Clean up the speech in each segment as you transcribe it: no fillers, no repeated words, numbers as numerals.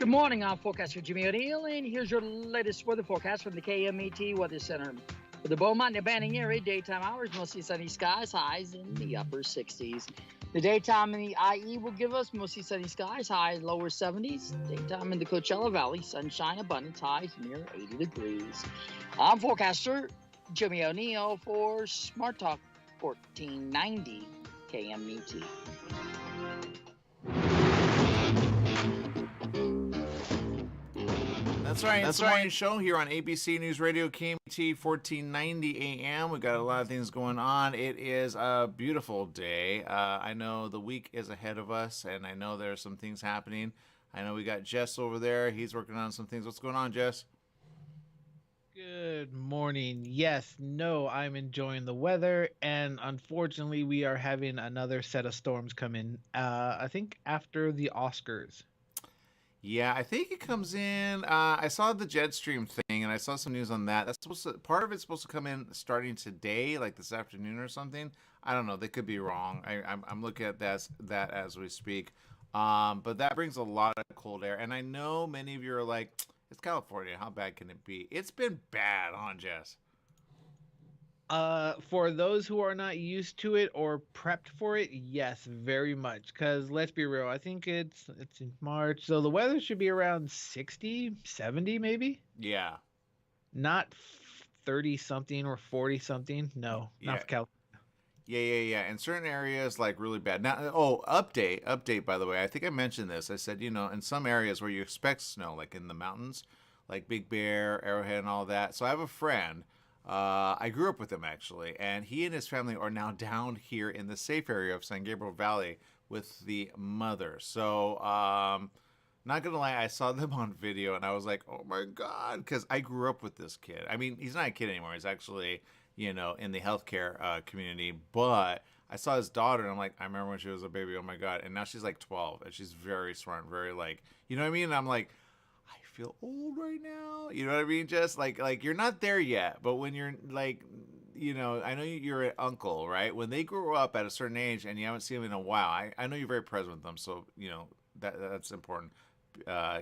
Good morning, I'm forecaster Jimmy O'Neill, and here's your latest weather forecast from the KMET Weather Center. For the Beaumont and Banning area, daytime hours, mostly sunny skies, highs in the upper 60s. The daytime in the IE will give us mostly sunny skies, highs lower 70s. Daytime in the Coachella Valley, sunshine abundance, highs near 80 degrees. I'm forecaster Jimmy O'Neill for Smart Talk 1490 KMET. That's right. It's the morning show here on ABC News Radio, KMT 1490 AM. We've got a lot of things going on. It is a beautiful day. I know the week is ahead of us, and I know there's some things happening. I know we got Jess over there. He's working on some things. What's going on, Jess? Good morning. Yes, no, I'm enjoying the weather, and unfortunately, we are having another set of storms come in. I think after the Oscars. Yeah, I think it comes in. I saw the Jetstream thing, and I saw some news on that. That's part of it's supposed to come in starting today, like this afternoon or something. I don't know. They could be wrong. I'm looking at that as we speak. But that brings a lot of cold air, and I know many of you are like, "It's California. How bad can it be?" It's been bad, huh, Jess? For those who are not used to it or prepped for it, yes, very much. Because let's be real, I think it's in March, so the weather should be around 60, 70 maybe. Yeah. Not 30 something or 40 something. No, not for California. Yeah. In certain areas, like really bad. Now, update. By the way, I think I mentioned this. I said, in some areas where you expect snow, like in the mountains, like Big Bear, Arrowhead, and all that. So I have a friend. I grew up with him actually, and he and his family are now down here in the safe area of San Gabriel Valley with the mother. So, not gonna lie, I saw them on video and I was like, oh my god, because I grew up with this kid. I mean, he's not a kid anymore. He's actually, in the healthcare community. But I saw his daughter and I'm like, I remember when she was a baby. Oh my god! And now she's like 12 and she's very smart, and very like, you know what I mean? And I'm like, I feel old right now. You know what I mean? Just like you're not there yet, but when you're like, I know you're an uncle, right? When they grow up at a certain age and you haven't seen them in a while, I know you're very present with them, so that's important.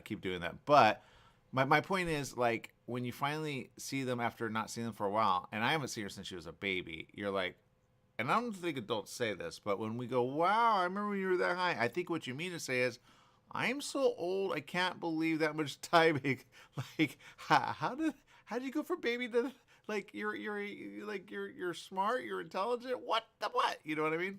Keep doing that. But my point is, like, when you finally see them after not seeing them for a while, and I haven't seen her since she was a baby, you're like, and I don't think adults say this, but when we go, wow, I remember when you were that high, I think what you mean to say is, I'm so old, I can't believe that much time. Like, how did you go from baby to like you're smart, you're intelligent? What? You know what I mean?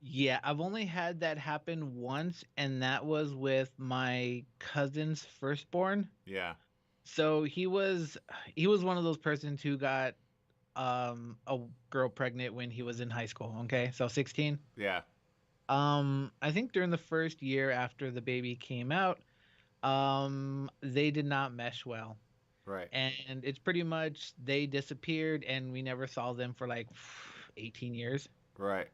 Yeah, I've only had that happen once, and that was with my cousin's firstborn. Yeah. So he was one of those persons who got a girl pregnant when he was in high school. Okay, so 16. Yeah. I think during the first year after the baby came out, they did not mesh well. Right. And it's pretty much they disappeared and we never saw them for like 18 years. Right.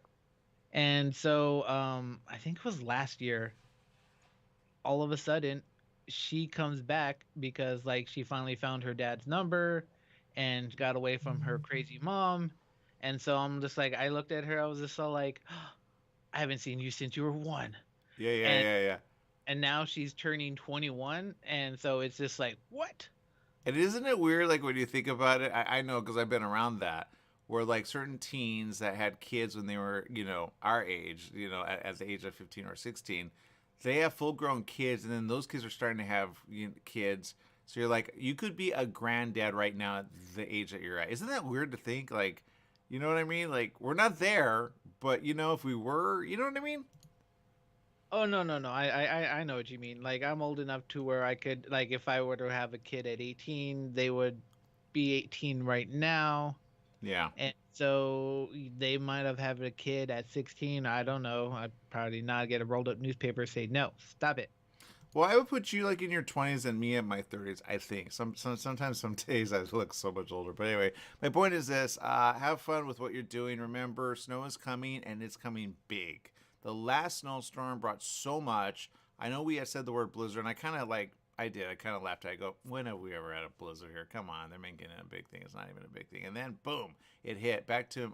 And so I think it was last year, all of a sudden she comes back because like she finally found her dad's number and got away from her crazy mom. And so I'm just like I looked at her, I was just so like I haven't seen you since you were 1. Yeah. And now she's turning 21, and so it's just like, what? And isn't it weird, like, when you think about it? I know because I've been around that, where, like, certain teens that had kids when they were, our age, at the age of 15 or 16, they have full-grown kids, and then those kids are starting to have kids. So you're like, you could be a granddad right now at the age that you're at. Isn't that weird to think? Like, you know what I mean? Like, we're not there, but, if we were, you know what I mean? Oh no. I know what you mean. Like I'm old enough to where I could like if I were to have a kid at 18, they would be 18 right now. Yeah. And so they might have had a kid at 16. I don't know. I'd probably not get a rolled up newspaper say no, stop it. Well, I would put you like in your 20s and me at my 30s. I think sometimes some days I look so much older. But anyway, my point is this: have fun with what you're doing. Remember, snow is coming and it's coming big. The last snowstorm brought so much. I know we had said the word blizzard, and I kind of like I did. I kind of laughed. I go, when have we ever had a blizzard here? Come on, they're making it a big thing. It's not even a big thing. And then, boom, it hit. Back to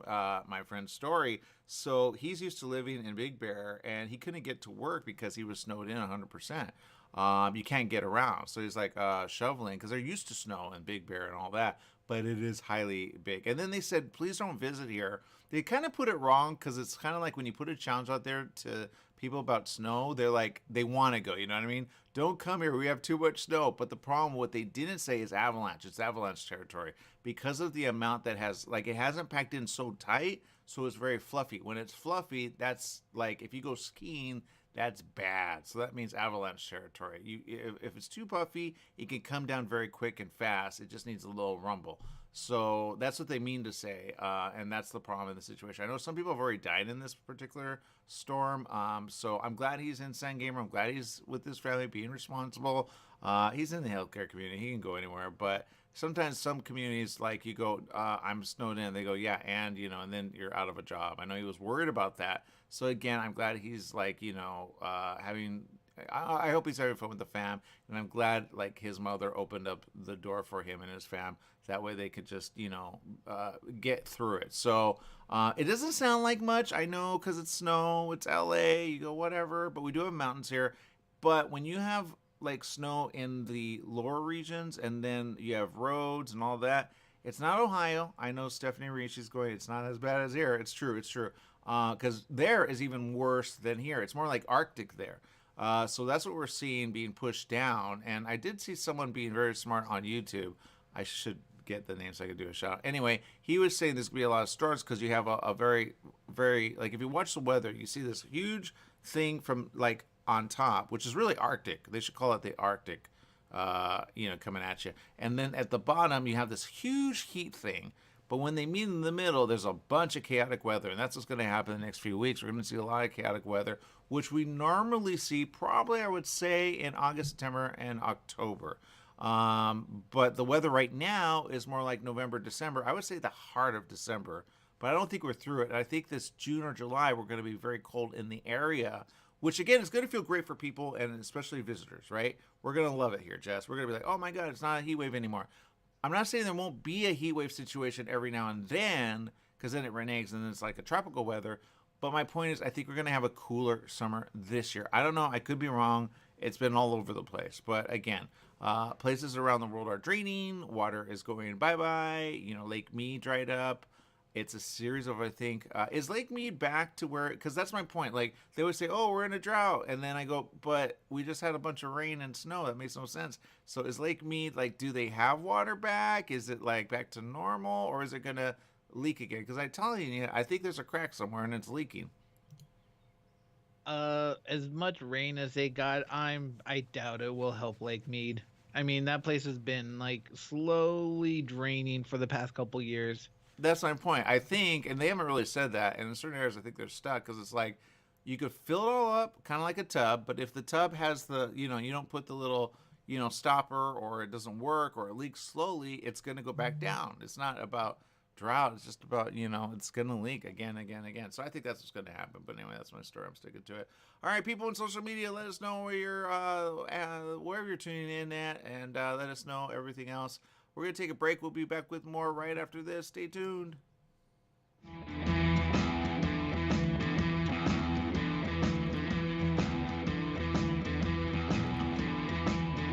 my friend's story. So he's used to living in Big Bear, and he couldn't get to work because he was snowed in 100%. You can't get around. So he's like shoveling because they're used to snow and Big Bear and all that. But it is highly big. And then they said, please don't visit here. They kind of put it wrong because it's kind of like when you put a challenge out there to people about snow, they're like, they want to go. You know what I mean? Don't come here. We have too much snow. But the problem, what they didn't say is avalanche. It's avalanche territory because of the amount that has, like, it hasn't packed in so tight. So it's very fluffy. When it's fluffy, that's like, if you go skiing, that's bad. So that means avalanche territory. If it's too puffy, it can come down very quick and fast. It just needs a little rumble. So that's what they mean to say, and that's the problem in the situation. I know some people have already died in this particular storm, so I'm glad he's in San Gabriel. I'm glad he's with his family, being responsible. He's in the healthcare community. He can go anywhere, but sometimes some communities, like you go, I'm snowed in. They go, yeah, and and then you're out of a job. I know he was worried about that. So again, I'm glad he's like, having. I hope he's having fun with the fam, and I'm glad like his mother opened up the door for him and his fam. That way they could just get through it. So it doesn't sound like much, I know, because it's snow. It's LA. You go whatever, but we do have mountains here. But when you have like snow in the lower regions, and then you have roads and all that. It's not Ohio. I know Stephanie Reed, she's going, it's not as bad as here. It's true. It's true. Because there is even worse than here. It's more like Arctic there. So that's what we're seeing being pushed down. And I did see someone being very smart on YouTube. I should get the name so I could do a shout. Anyway, he was saying there's going to be a lot of storms because you have a very, very, like if you watch the weather, you see this huge thing from like on top, which is really Arctic. They should call it the Arctic, coming at you. And then at the bottom, you have this huge heat thing. But when they meet in the middle, there's a bunch of chaotic weather. And that's what's going to happen in the next few weeks. We're going to see a lot of chaotic weather, which we normally see probably, I would say, in August, September, and October. But the weather right now is more like November, December. I would say the heart of December. But I don't think we're through it. I think this June or July, we're going to be very cold in the area, which again is going to feel great for people and especially visitors, right? We're going to love it here, Jess. We're going to be like, oh my God, it's not a heat wave anymore. I'm not saying there won't be a heat wave situation every now and then, because then it reneges and then it's like a tropical weather. But my point is, I think we're going to have a cooler summer this year. I don't know. I could be wrong. It's been all over the place. But again, places around the world are draining. Water is going bye-bye. Lake Mead dried up. It's a series of, I think, is Lake Mead back to where, because that's my point. Like, they would say, oh, we're in a drought. And then I go, but we just had a bunch of rain and snow. That makes no sense. So is Lake Mead, like, do they have water back? Is it, like, back to normal? Or is it going to leak again? Because I'm telling you, I think there's a crack somewhere and it's leaking. As much rain as they got, I doubt it will help Lake Mead. I mean, that place has been, like, slowly draining for the past couple years. That's my point. I think, and they haven't really said that, and in certain areas I think they're stuck because it's like you could fill it all up kind of like a tub, but if the tub has the, you don't put the little, stopper, or it doesn't work, or it leaks slowly, it's going to go back down. It's not about drought. It's just about, it's going to leak again. So I think that's what's going to happen. But anyway, that's my story. I'm sticking to it. All right, people on social media, let us know where you're, wherever you're tuning in at, and let us know everything else. We're going to take a break. We'll be back with more right after this. Stay tuned.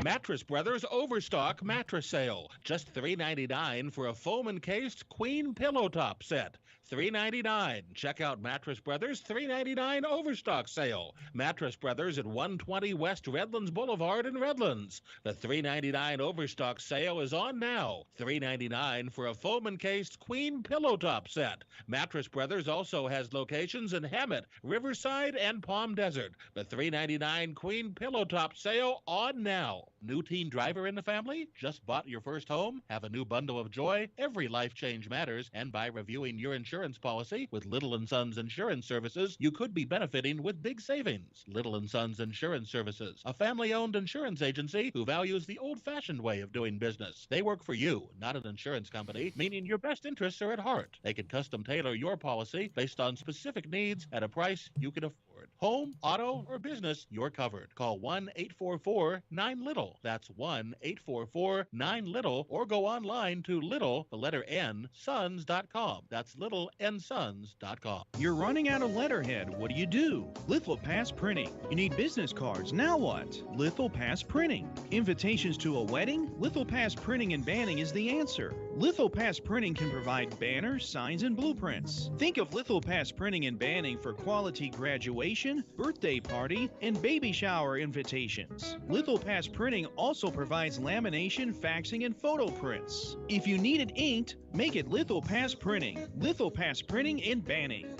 Mattress Brothers Overstock Mattress Sale. Just $3.99 for a foam-encased queen pillow top set. $3.99. Check out Mattress Brothers $3.99 Overstock Sale. Mattress Brothers at 120 West Redlands Boulevard in Redlands. The $3.99 Overstock Sale is on now. $3.99 for a foam-encased queen pillow top set. Mattress Brothers also has locations in Hemet, Riverside, and Palm Desert. The $3.99 queen pillow top sale on now. New teen driver in the family? Just bought your first home? Have a new bundle of joy? Every life change matters, and by reviewing your insurance policy with Little & Sons Insurance Services, you could be benefiting with big savings. Little & Sons Insurance Services, a family-owned insurance agency who values the old-fashioned way of doing business. They work for you, not an insurance company, meaning your best interests are at heart. They can custom tailor your policy based on specific needs at a price you can afford. Home, auto, or business, you're covered. Call 1-844-9-LITTLE. That's 1-844-9-LITTLE, or go online to little, the letter N, sons.com. That's littlensons.com. You're running out of letterhead. What do? Lithopass Printing. You need business cards. Now what? Lithopass Printing. Invitations to a wedding? Lithopass Printing and Banning is the answer. Lithopass Printing can provide banners, signs, and blueprints. Think of Lithopass Printing and Banning for quality graduation, birthday party, and baby shower invitations. Lithopass Printing also provides lamination, faxing, and photo prints. If you need it inked, make it Lithopass Printing. Lithopass Printing and Banning.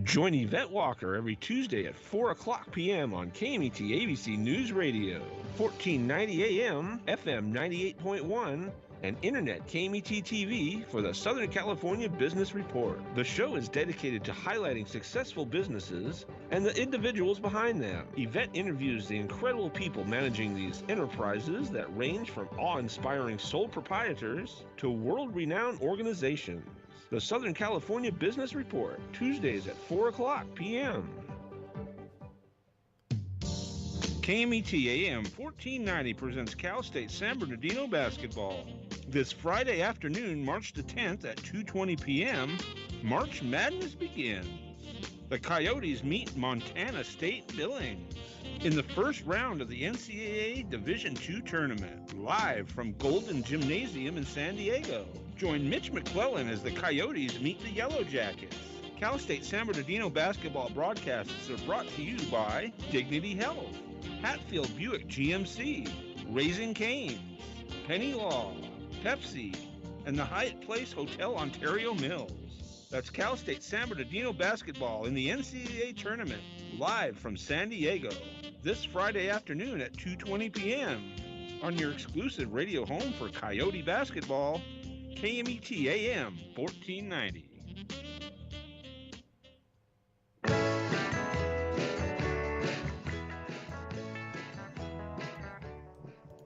Join Yvette Walker every Tuesday at 4 o'clock p.m. on KMET ABC News Radio, 1490 AM, FM 98.1, and Internet KMET TV for the Southern California Business Report. The show is dedicated to highlighting successful businesses and the individuals behind them. Yvette interviews the incredible people managing these enterprises that range from awe-inspiring sole proprietors to world-renowned organizations. The Southern California Business Report, Tuesdays at 4 o'clock p.m. KMET AM 1490 presents Cal State San Bernardino basketball. This Friday afternoon, March the 10th at 2:20 p.m., March Madness begins. The Coyotes meet Montana State Billings in the first round of the NCAA Division II tournament, live from Golden Gymnasium in San Diego. Join Mitch McClellan as the Coyotes meet the Yellow Jackets. Cal State San Bernardino basketball broadcasts are brought to you by Dignity Health, Hatfield Buick GMC, Raising Cane's, Penny Law, Pepsi, and the Hyatt Place Hotel Ontario Mills. That's Cal State San Bernardino basketball in the NCAA tournament, live from San Diego, this Friday afternoon at 2:20 p.m. on your exclusive radio home for Coyote basketball, KMET AM 1490.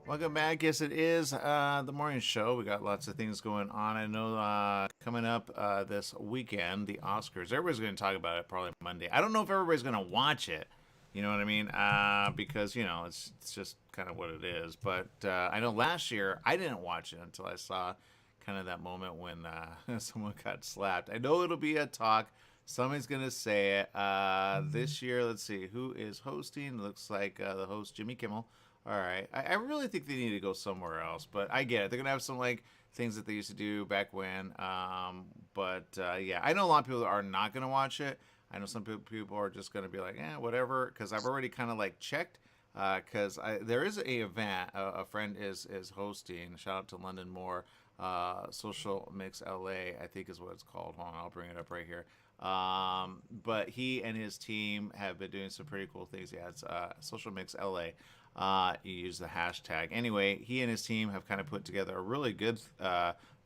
Welcome back. Yes, it is the morning show. We got lots of things going on. I know coming up this weekend, the Oscars. Everybody's going to talk about it probably Monday. I don't know if everybody's going to watch it. You know what I mean? Because, you know, it's just kind of what it is. But I know last year I didn't watch it until I saw kind of that moment when someone got slapped. I know it'll be a talk. Somebody's going to say it. This year, let's see. Who is hosting? Looks like the host, Jimmy Kimmel. All right. I really think they need to go somewhere else, but I get it. They're going to have some, like, things that they used to do back when. Yeah, I know a lot of people that are not going to watch it. I know some people are just going to be like, whatever, because I've already kind of, like, checked, because there is a event a friend is hosting. Shout out to London Moore. Social Mix LA, I think is what it's called. Hold on, I'll bring it up right here. But he and his team have been doing some pretty cool things. Yeah, it's Social Mix LA. You use the hashtag. Anyway, he and his team have kind of put together a really good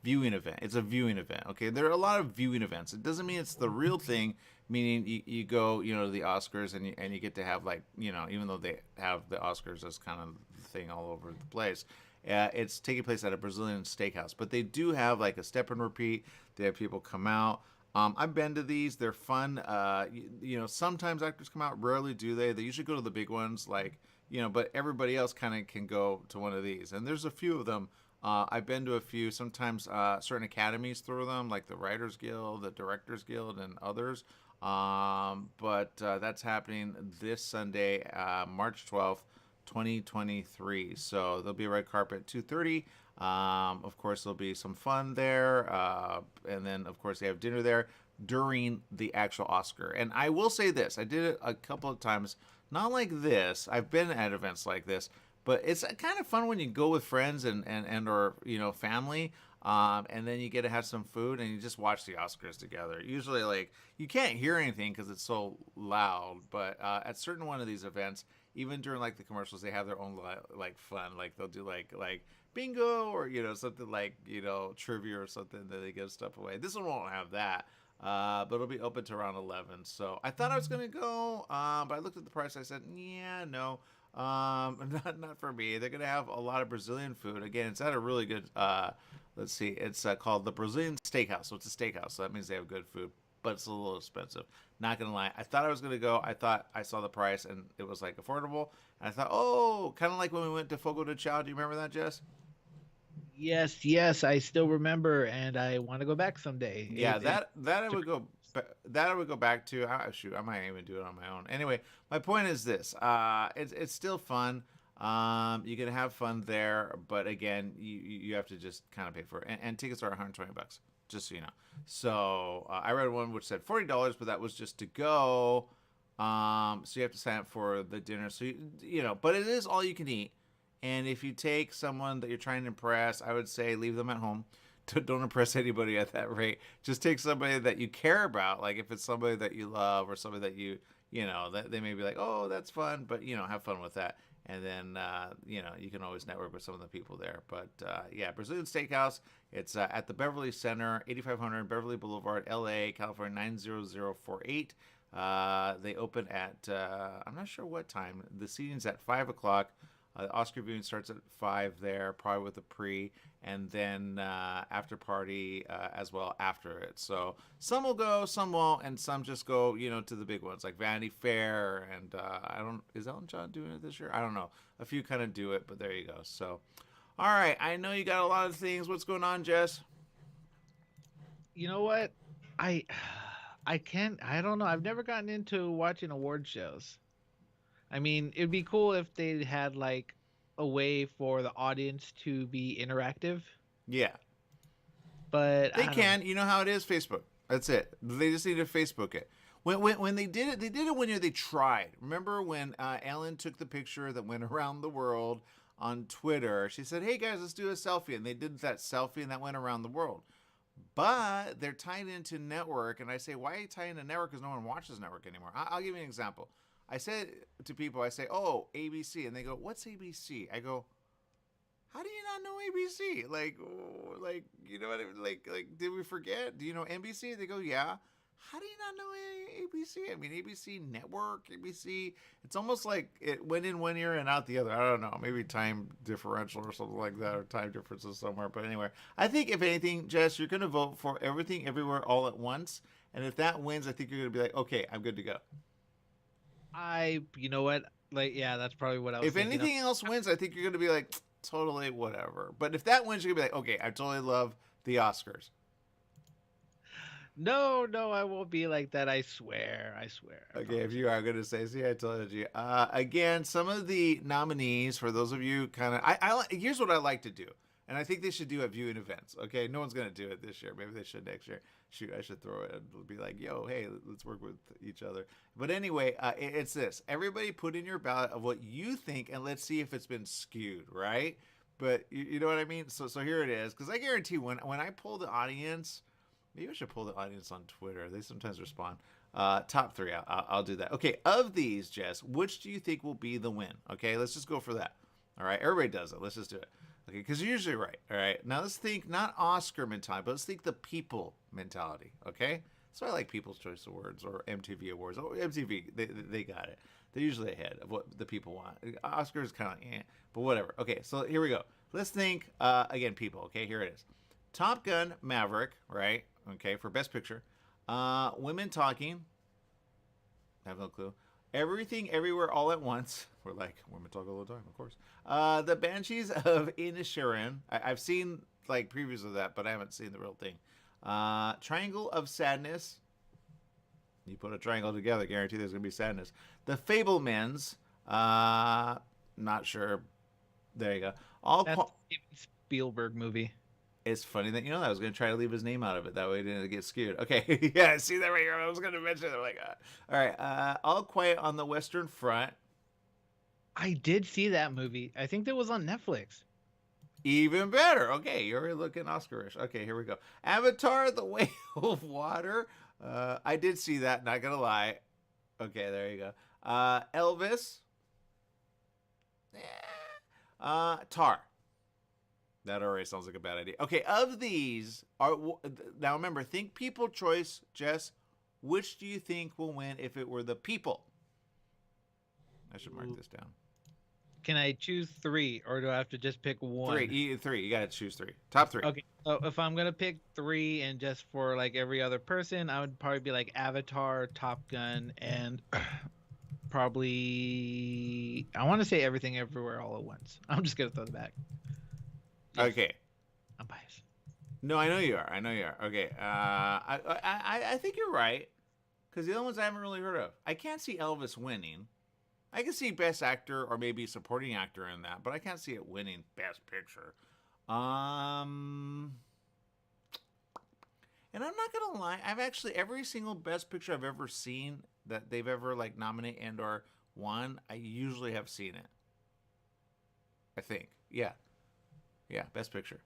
viewing event. It's a viewing event. Okay, there are a lot of viewing events. It doesn't mean it's the real thing. Meaning you go, to the Oscars and you get to have, like, even though they have the Oscars as kind of the thing all over the place. It's taking place at a Brazilian steakhouse, but they do have like a step and repeat. They have people come out. I've been to these. They're fun. Sometimes actors come out. Rarely do they. They usually go to the big ones, like, but everybody else kind of can go to one of these. And there's a few of them. I've been to a few. Sometimes certain academies throw them, like the Writers Guild, the Directors Guild, and others. But that's happening this Sunday, March 12th. 2023. So there'll be a red carpet at 2:30. Of course, there'll be some fun there. And then, of course, they have dinner there during the actual Oscar. And I will say this. I did it a couple of times. Not like this. I've been at events like this. But it's kind of fun when you go with friends and or, family. And then you get to have some food and you just watch the Oscars together. Usually, like, you can't hear anything because it's so loud. But at certain one of these events, even during, like, the commercials, they have their own, like, fun. Like, they'll do, like bingo or, something like, trivia or something that they give stuff away. This one won't have that. But it'll be open to around 11. So I thought I was going to go, but I looked at the price. I said, yeah, no, not for me. They're going to have a lot of Brazilian food. Again, it's at a really good, let's see, it's called the Brazilian Steakhouse. So it's a steakhouse. So that means they have good food. but it's a little expensive. Not gonna lie. I thought I was gonna go. I thought I saw the price and it was like affordable. And I thought, oh, kind of like when we went to Fogo de Chao. Do you remember that, Jess? Yes, I still remember, and I want to go back someday. Yeah, that I would go. That I would go back to. Shoot, I might even do it on my own. Anyway, my point is this: it's still fun. You can have fun there, but again, you have to just kind of pay for it. And tickets are $120, just so you know. So I read one which said $40, but that was just to go. So you have to sign up for the dinner. So you know, but it is all you can eat. And if you take someone that you're trying to impress, I would say leave them at home. Don't impress anybody at that rate. Just take somebody that you care about. Like if it's somebody that you love or somebody that you know, that they may be like, oh, that's fun, but you know, have fun with that. And then, you know, you can always network with some of the people there. But yeah, Brazilian Steakhouse. It's at the Beverly Center, 8500 Beverly Boulevard, LA, California, 90048. They open at, I'm not sure what time. The seating's at 5 o'clock. Oscar viewing starts at 5 there, probably with a pre, and then after party as well after it. So some will go, some won't, and some just go, you know, to the big ones like Vanity Fair, and is Elton John doing it this year? I don't know. A few kind of do it, but there you go. So, all right, I know you got a lot of things. What's going on, Jess? You know what? I don't know. I've never gotten into watching award shows. I mean, it'd be cool if they had like a way for the audience to be interactive. Yeah. But they can. You know how it is, Facebook. That's it. They just need to Facebook it. When they did it when they tried. Remember when Ellen took the picture that went around the world on Twitter? She said, hey guys, let's do a selfie. And they did that selfie and that went around the world. But they're tied into network. And I say, why are you tying into network? Because no one watches network anymore. I'll give you an example. I said to people, I say, oh, ABC. And they go, what's ABC? I go, how do you not know ABC? Like, you know what I mean? Like, did we forget? Do you know NBC? They go, yeah. How do you not know ABC? I mean, ABC Network, ABC. It's almost like it went in one ear and out the other. I don't know. Maybe time differential or something like that, or time differences somewhere. But anyway, I think if anything, Jess, you're going to vote for Everything Everywhere All at Once. And if that wins, I think you're going to be like, okay, I'm good to go. You know what? Like, yeah, that's probably what I was thinking. If anything else wins, I think you're going to be like, totally whatever. But if that wins, you're going to be like, okay, I totally love the Oscars. No, I won't be like that. I swear. Okay, if you are going to say, see, I told you. Again, some of the nominees, for those of you kind of, here's what I like to do. And I think they should do at viewing events. Okay, no one's going to do it this year. Maybe they should next year. Shoot, I should throw it and be like, yo, hey, let's work with each other. But anyway, it's this. Everybody put in your ballot of what you think, and let's see if it's been skewed, right? But you know what I mean? So here it is. Because I guarantee when I pull the audience, maybe I should pull the audience on Twitter. They sometimes respond. Top 3, I'll do that. Okay, of these, Jess, which do you think will be the win? Okay, let's just go for that. All right, everybody does it. Let's just do it. Okay, because you're usually right. All right, now let's think not Oscar mentality, but let's think the people mentality. Okay, so I like People's Choice Awards or MTV Awards. Oh, MTV, they got it. They're usually ahead of what the people want. Oscar is kind of, but whatever. Okay, so here we go. Let's think again, people. Okay, here it is. Top Gun, Maverick, right? Okay, for Best Picture. Women Talking. I have no clue. Everything, Everywhere, All at Once. We're like, women talk all the time, of course. The Banshees of Inisherin. I've seen like previews of that, but I haven't seen the real thing. Triangle of Sadness. You put a triangle together, guarantee there's going to be sadness. The Fablemans. Not sure. There you go. That's a Spielberg movie. It's funny that you know that. I was going to try to leave his name out of it. That way it didn't get skewed. Okay. Yeah, see that right here. I was going to mention it. I'm like, all right. All Quiet on the Western Front. I did see that movie. I think that was on Netflix. Even better. Okay, you're looking Oscarish. Okay, here we go. Avatar: The Way of Water. I did see that, not going to lie. Okay, there you go. Elvis. Tar. That already sounds like a bad idea. Okay, of these, now remember, think people choice, Jess. Which do you think will win if it were the people? I should mark this down. Can I choose three, or do I have to just pick one? Three. You gotta choose three. Top three. Okay, so if I'm gonna pick three, and just for like every other person, I would probably be like Avatar, Top Gun, and probably I want to say Everything Everywhere All at Once. I'm just gonna throw it back. Yes, Okay. I'm biased. No, I know you are. I know you are. Okay. I think you're right. Because the other ones I haven't really heard of. I can't see Elvis winning. I can see Best Actor or maybe Supporting Actor in that, but I can't see it winning Best Picture. And I'm not gonna lie, I've actually every single Best Picture I've ever seen that they've ever like nominated and or won, I usually have seen it. I think, yeah, Best Picture.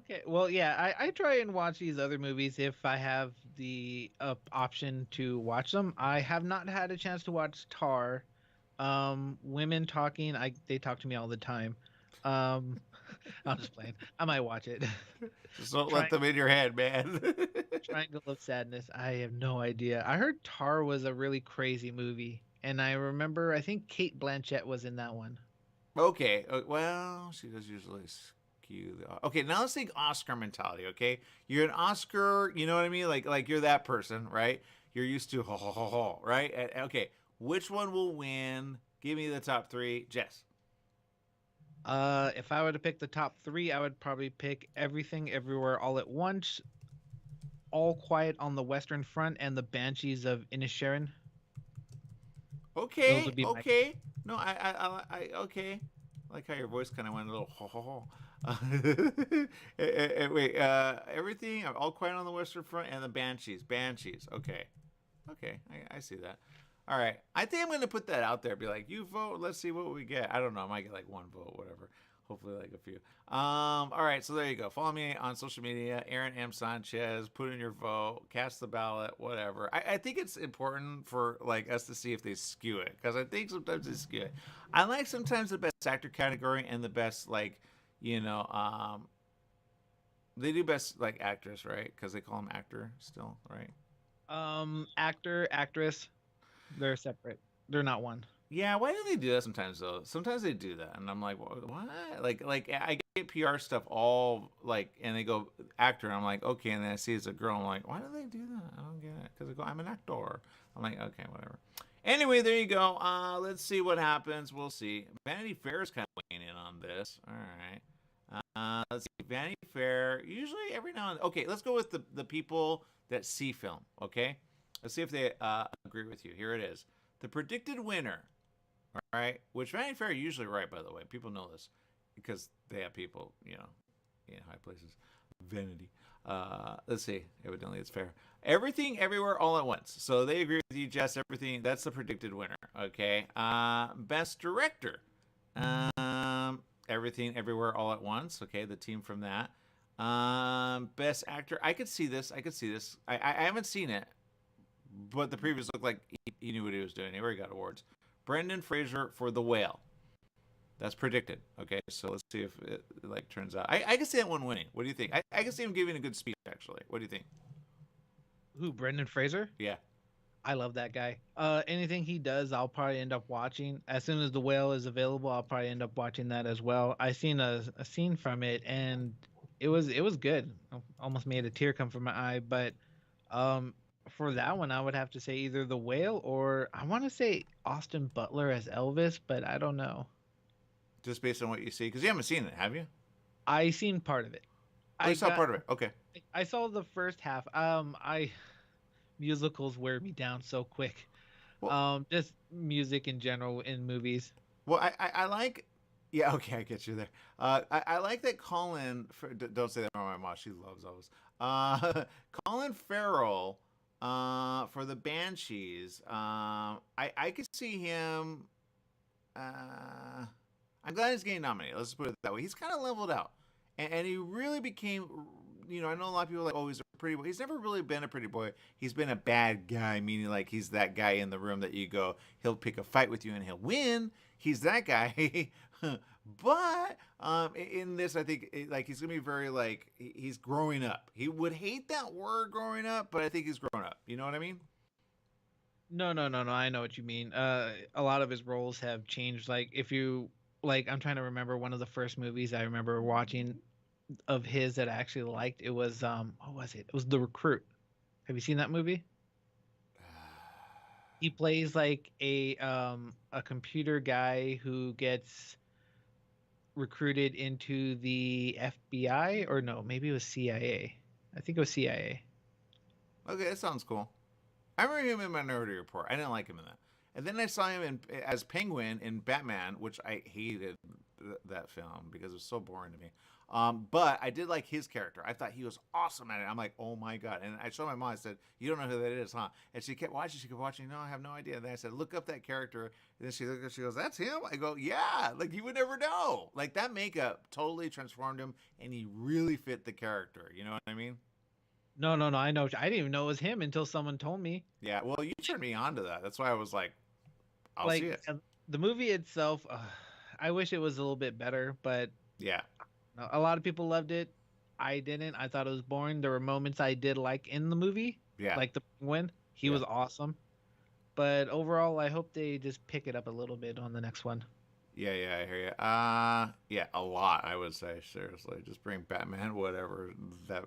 Okay, well, yeah, I try and watch these other movies if I have the option to watch them. I have not had a chance to watch Tar. Women Talking, they talk to me all the time. Um, I'm just playing. I might watch it. Just don't let them in your head, man. Triangle of Sadness. I have no idea. I heard Tar was a really crazy movie, and I remember I think Kate Blanchett was in that one. Okay, well, she does usually skew the. Okay, now let's think Oscar mentality. Okay, you're an Oscar. You know what I mean? Like you're that person, right? You're used to ho ho ho ho, right? Okay, which one will win? Give me the top three, Jess. If I were to pick the top three, I would probably pick Everything Everywhere All at Once, All Quiet on the Western Front, and The Banshees of Inisherin. Those Okay, would be my. okay. No, okay. I like how your voice kind of went a little ho ho ho. Wait, everything, All Quiet on the Western Front, and the Banshees. Banshees. Okay, I see that. All right, I think I'm gonna put that out there. Be like, you vote. Let's see what we get. I don't know. I might get like one vote, whatever. Hopefully, like a few. All right, so there you go. Follow me on social media, Aaron M. Sanchez. Put in your vote, cast the ballot, whatever. I think it's important for like us to see if they skew it, because I think sometimes they skew it. I like sometimes the best actor category and the best like, they do best like actress, right? Because they call them actor still, right? Actor, actress, they're separate. They're not one. Yeah, why do they do that sometimes though? Sometimes they do that, and I'm like, what? Like I get PR stuff all like, and they go actor, and I'm like, okay, and then I see it's a girl, I'm like, why do they do that? I don't get it, because I'm an actor. I'm like, okay, whatever. Anyway, there you go. Let's see what happens. We'll see. Vanity Fair is kind of weighing in on this. All right. Let's see. Vanity Fair, usually every now and then. Okay, let's go with the people that see film, okay? Let's see if they agree with you. Here it is. The predicted winner, all right, which Vanity Fair are usually right, by the way. People know this because they have people, in high places. Vanity. Let's see. Evidently, it's fair. Everything, Everywhere, All at Once. So they agree with you, Jess. Everything. That's the predicted winner. Okay. Best Director. Everything, Everywhere, All at Once. Okay, the team from that. Best Actor. I could see this. I haven't seen it, but the previews looked like he knew what he was doing. He already got awards. Brendan Fraser for The Whale. That's predicted. Okay, so let's see if it like turns out. I can see that one winning. What do you think? I can see him giving a good speech actually. What do you think? Who, Brendan Fraser? Yeah. I love that guy. Anything he does, I'll probably end up watching. As soon as The Whale is available, I'll probably end up watching that as well. I seen a scene from it, and it was good. Almost made a tear come from my eye. But for that one, I would have to say either The Whale, or I want to say Austin Butler as Elvis, but I don't know. Just based on what you see, because you haven't seen it, have you? I seen part of it. I saw part of it. Okay. I saw the first half. Musicals wear me down so quick. Well, Just music in general in movies. Well, I like. Yeah, okay, I get you there. I like that Colin. Don't say that around my mom. She loves Elvis. Colin Farrell. For the Banshees. I could see him. I'm glad he's getting nominated. Let's put it that way. He's kind of leveled out, and he really became. I know a lot of people are like, oh, he's a pretty boy. He's never really been a pretty boy. He's been a bad guy, meaning like he's that guy in the room that you go, he'll pick a fight with you and he'll win. He's that guy. But in this, I think like he's gonna be very like he's growing up. He would hate that word growing up, but I think he's growing up. You know what I mean? No, no, no, no. I know what you mean. A lot of his roles have changed. Like if you like, I'm trying to remember one of the first movies I remember watching of his that I actually liked. It was what was it? It was The Recruit. Have you seen that movie? He plays like a computer guy who gets recruited into the FBI, or no, maybe it was CIA. I think it was CIA. Okay, that sounds cool. I remember him in Minority Report. I didn't like him in that. And then I saw him as Penguin in Batman, which I hated that film because it was so boring to me. But I did like his character. I thought he was awesome at it. I'm like, oh my god! And I showed my mom. I said, "You don't know who that is, huh?" And she kept watching. She kept watching. No, I have no idea. And then I said, "Look up that character." And then she looked. She goes, "That's him." I go, "Yeah." Like you would never know. Like that makeup totally transformed him, and he really fit the character. You know what I mean? No, no, no. I know. I didn't even know it was him until someone told me. Yeah. Well, you turned me on to that. That's why I was like, I'll see Like it. the movie itself, I wish it was a little bit better, but Yeah. a lot of people loved it. I didn't. I thought it was boring. There were moments I did like in the movie, Yeah. like the penguin. He Yeah. was awesome. But overall, I hope they just pick it up a little bit on the next one. Yeah, yeah, I hear you. Yeah, a lot. I would say seriously, just bring Batman, whatever. That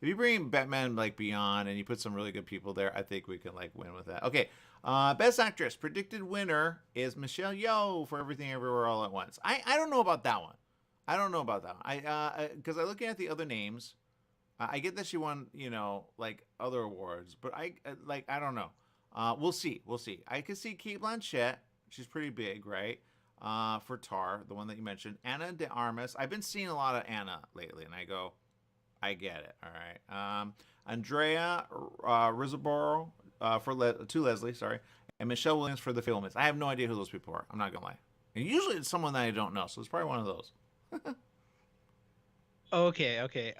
if you bring Batman like Beyond and you put some really good people there, I think we can like win with that. Okay, best actress predicted winner is Michelle Yeoh for Everything Everywhere All at Once. I don't know about that one. I don't know about that one. Because I looking at the other names, I get that she won, like other awards, but I don't know. We'll see. We'll see. I could see Kate Blanchett. She's pretty big, right? For Tar, the one that you mentioned. Anna de Armas. I've been seeing a lot of Anna lately, and I go, I get it. All right. Andrea Riseborough to Leslie, sorry, and Michelle Williams for The Fillmans. I have no idea who those people are. I'm not gonna lie. And usually it's someone that I don't know, so it's probably one of those. Okay, okay.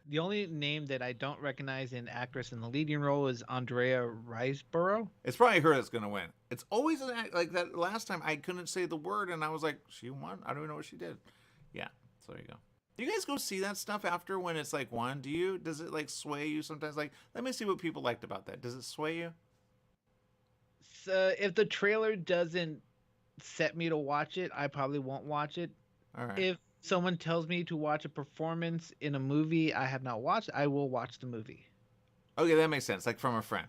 The only name that I don't recognize in actress in the leading role is Andrea Riseborough. It's probably her that's gonna win. It's always an act like that. Last time I couldn't say the word, and I was like, she won. I don't even know what she did. Yeah, so there you go. Do you guys go see that stuff after when it's like one? Do you? Does it like sway you sometimes? Like, let me see what people liked about that. Does it sway you? So if the trailer doesn't set me to watch it, I probably won't watch it. All right. If someone tells me to watch a performance in a movie I have not watched, I will watch the movie. Okay, that makes sense. Like from a friend.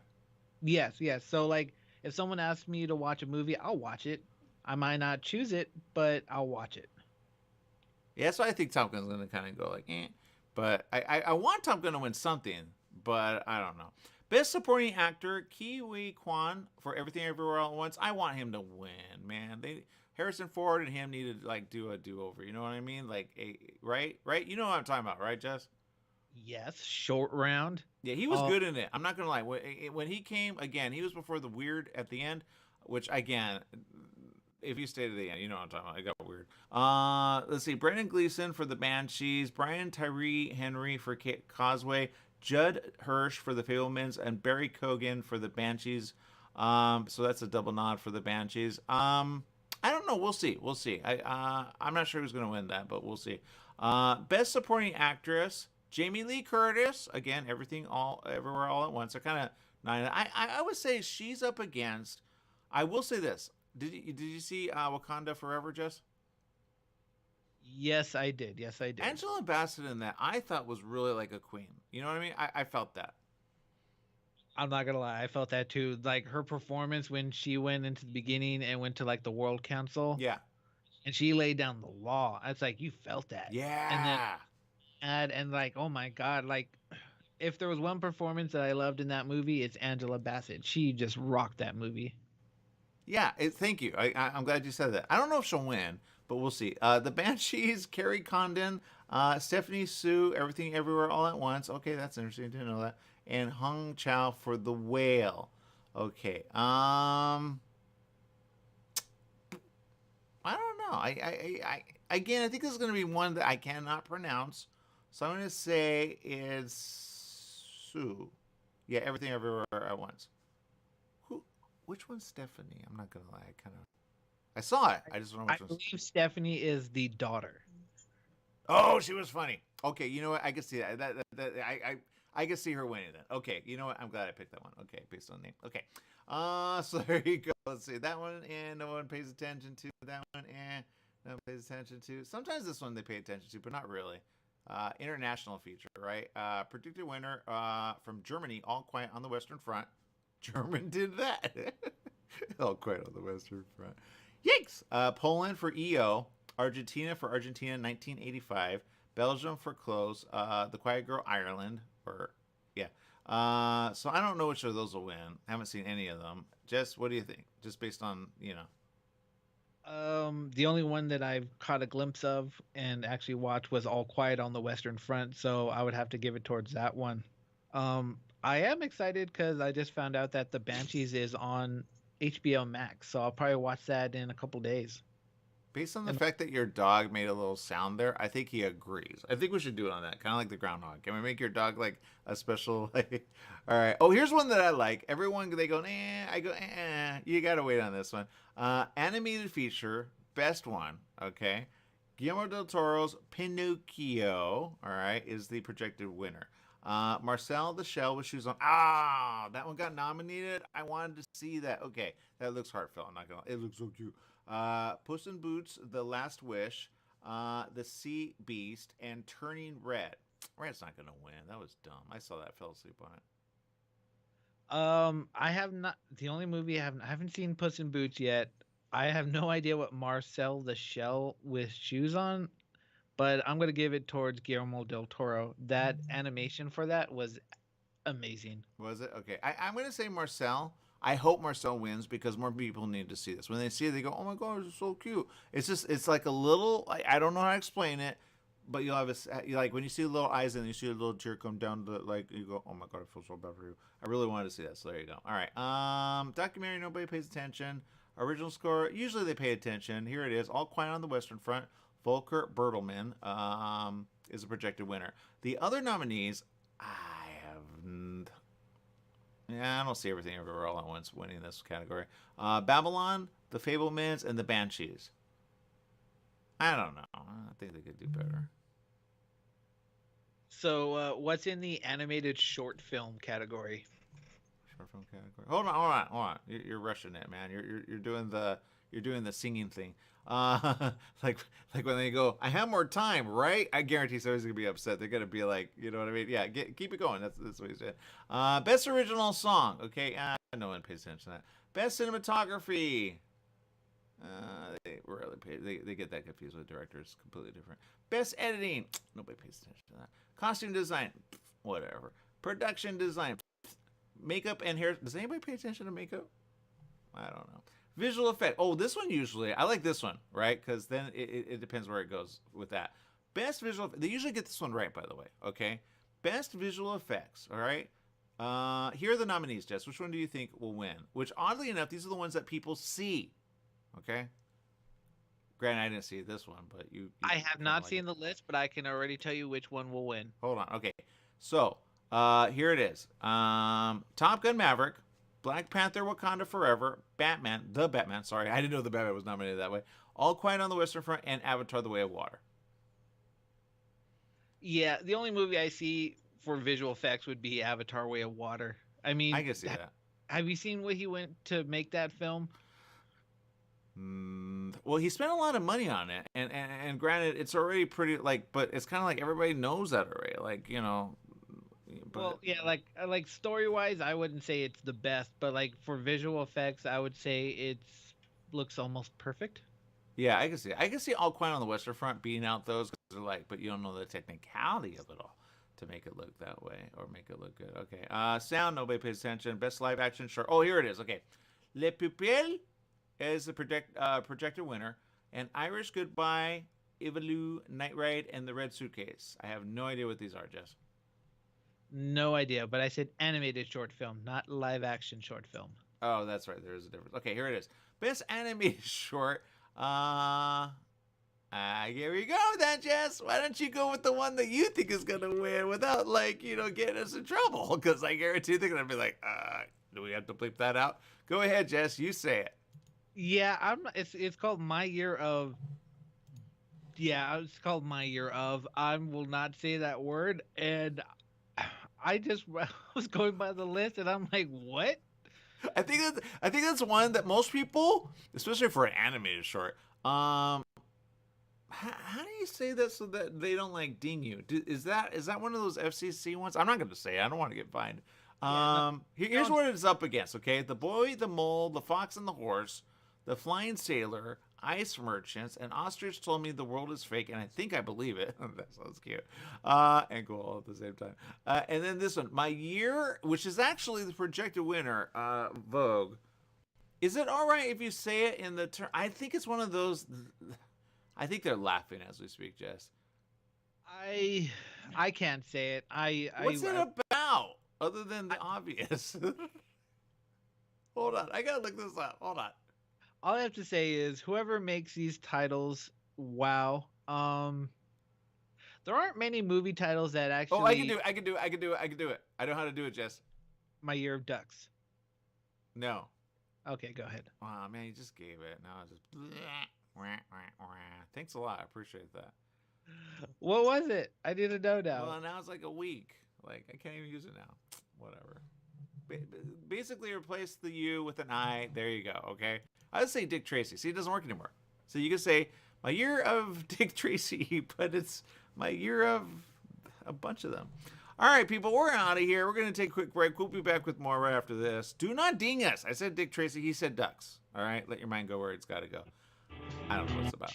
Yes, yes. So like if someone asks me to watch a movie, I'll watch it. I might not choose it, but I'll watch it. Yeah, so I think Top Gun's gonna kind of go like, eh. But I want Top Gun to win something, but I don't know. Best Supporting Actor, Kiwi Kwan for Everything Everywhere All at Once. I want him to win, man. Harrison Ford and him need to like do a do over. You know what I mean? Like, right? You know what I'm talking about, right, Jess? Yes, short round. Yeah, he was good in it. I'm not gonna lie. When he came again, he was before the weird at the end, which again, if you stay to the end, you know what I'm talking about. It got weird. Let's see. Brendan Gleeson for the Banshees, Brian Tyree Henry for Causeway, Judd Hirsch for the Fablemans, and Barry Cogan for the Banshees. So that's a double nod for the Banshees. I don't know. We'll see. We'll see. I'm not sure who's gonna win that, but we'll see. Best Supporting Actress. Jamie Lee Curtis, again, Everything All Everywhere All at Once. I kind of I would say she's up against. I will say this: did you see Wakanda Forever, Jess? Yes, I did. Yes, I did. Angela Bassett in that I thought was really like a queen. You know what I mean? I felt that. I'm not gonna lie, I felt that too. Like her performance when she went into the beginning and went to like the World Council, Yeah. and she laid down the law. It's like you felt that. And then Yeah. and like, oh my god, like if there was one performance that I loved in that movie, it's Angela Bassett. She just rocked that movie. Yeah, thank you. I'm glad you said that. I don't know if she'll win, but we'll see. The Banshees, Carrie Condon, Stephanie Sue, Everything Everywhere All at Once. Okay, that's interesting to know that. And Hung Chow for The Whale. Okay. I don't know. I again, I think this is going to be one that I cannot pronounce. So I'm going to say it's Sue. Yeah, Everything Everywhere at Once. Which one's Stephanie? I'm not gonna lie. I saw it. I just don't know I which one. believe Stephanie is the daughter. Oh, she was funny. Okay, you know what? I can see that. I can see her winning then. Okay, you know what? I'm glad I picked that one. Okay, based on name. Okay. So there you go. Let's see. That one, and no one pays attention to. That one, and no one pays attention to. Sometimes this one they pay attention to, but not really. International feature, right? Predicted winner from Germany, All Quiet on the Western Front. German did that. All Quiet on the Western Front. Yikes! Poland for EO. Argentina for Argentina 1985. Belgium for Close. The Quiet Girl Ireland. So I don't know which of those will win. Haven't seen any of them. Jess, what do you think? Just based on, The only one that I've caught a glimpse of and actually watched was All Quiet on the Western Front, so I would have to give it towards that one. I am excited because I just found out that The Banshees is on HBO Max, so I'll probably watch that in a couple days. Based on the fact that your dog made a little sound there, I think he agrees. I think we should do it on that, kind of like the groundhog. Can we make your dog like a special? Like, all right. Oh, here's one that I like. Everyone they go, I go, You gotta wait on this one. Animated feature, best one. Okay, Guillermo del Toro's Pinocchio. All right, is the projected winner. Marcel the Shell with Shoes On. That one got nominated. I wanted to see that. Okay, that looks heartfelt. I'm not gonna. It looks so cute. Puss in Boots, The Last Wish, The Sea Beast, and Turning Red. Red's not gonna win. That was dumb. I saw that. Fell asleep on it. I have not. The only movie I haven't seen Puss in Boots yet. I have no idea what Marcel the Shell with Shoes On, but I'm gonna give it towards Guillermo del Toro. That animation for that was amazing. Was it? Okay. I'm gonna say Marcel. I hope Marcel wins because more people need to see this. When they see it, they go, "Oh my god, it's so cute!" It's like a little. I don't know how to explain it, but you'll have like when you see the little eyes and you see a little tear come down the you go, "Oh my god, I feel so bad for you." I really wanted to see that, so there you go. All right, documentary nobody pays attention. Original score usually they pay attention. Here it is, All Quiet on the Western Front. Volker Bertelmann is a projected winner. The other nominees, I don't see everything everywhere all at once winning this category. Babylon, The Fabelmans, and The Banshees. I don't know. I think they could do better. So, what's in the animated short film category? Short film category. Hold on. You're rushing it, man. You're doing the singing thing. Like when they go, I have more time, right? I guarantee somebody's gonna be upset. They're gonna be like, you know what I mean? Yeah, keep it going. That's what he said. Best original song. Okay, no one pays attention to that. Best cinematography. They rarely pay. They get that confused with directors. Completely different. Best editing. Nobody pays attention to that. Costume design. Whatever. Production design. Makeup and hair. Does anybody pay attention to makeup? I don't know. Visual effect. Oh, this one usually. I like this one, right? Because then it depends where it goes with that. Best visual. They usually get this one right, by the way. Okay. Best visual effects. All right. Here are the nominees, Jess. Which one do you think will win? Which, oddly enough, these are the ones that people see. Okay. Granted, I didn't see this one, but you I have not seen the list, but I can already tell you which one will win. Hold on. Okay. So here it is. Top Gun Maverick. Black Panther, Wakanda Forever, The Batman, sorry, I didn't know The Batman was nominated that way, All Quiet on the Western Front, and Avatar, The Way of Water. Yeah, the only movie I see for visual effects would be Avatar, Way of Water. I mean, I can see that. Have you seen what he went to make that film? Well, he spent a lot of money on it, and granted, it's already pretty, but it's kind of like everybody knows that already, But, well, yeah, like story-wise, I wouldn't say it's the best, but for visual effects, I would say it's looks almost perfect. Yeah, I can see it. I can see All Quiet on the Western Front beating out those because they're but you don't know the technicality of it all to make it look that way or make it look good. Okay, sound, nobody pays attention. Best live action short. Oh, here it is. Okay, Le Pupille is the projected winner, and Irish Goodbye, Evalu, Night Ride, and The Red Suitcase. I have no idea what these are, Jess. No idea, but I said animated short film, not live action short film. Oh, that's right. There is a difference. Okay, here it is. Best animated short. Here we go then, Jess. Why don't you go with the one that you think is going to win without, getting us in trouble? Because I guarantee they're going to be like, do we have to bleep that out? Go ahead, Jess. You say it. Yeah, it's called My Year of... Yeah, it's called My Year of. I will not say that word, and... I was going by the list, and I'm like, what? I think that's one that most people, especially for an animated short, how do you say that so that they don't like ding you? Is that one of those FCC ones? I'm not going to say it. I don't want to get fined. Here's what it's up against. Okay, the boy, the mole, the fox, and the horse, the flying sailor, ice merchants, and ostrich told me the world is fake, and I think I believe it. That sounds cute. And cool all at the same time. And then this one, my year, which is actually the projected winner, Vogue. Is it all right if you say it in the term? I think it's one of those. I think they're laughing as we speak, Jess. I can't say it. What's it about other than the obvious? Hold on, I gotta look this up. Hold on. All I have to say is whoever makes these titles, wow. There aren't many movie titles that actually. Oh, I can do it. I know how to do it, Jess. My Year of Ducks. No. Okay, go ahead. Oh man, you just gave it. Now it's just. Thanks a lot. I appreciate that. What was it? I didn't know now. Well, now it's like a week. Like I can't even use it now. Whatever. Basically, replace the U with an I. There you go. Okay. I would say Dick Tracy. See, it doesn't work anymore. So you can say my year of Dick Tracy, but it's my year of a bunch of them. All right, people, we're out of here. We're going to take a quick break. We'll be back with more right after this. Do not ding us. I said Dick Tracy. He said ducks. All right? Let your mind go where it's got to go. I don't know what it's about.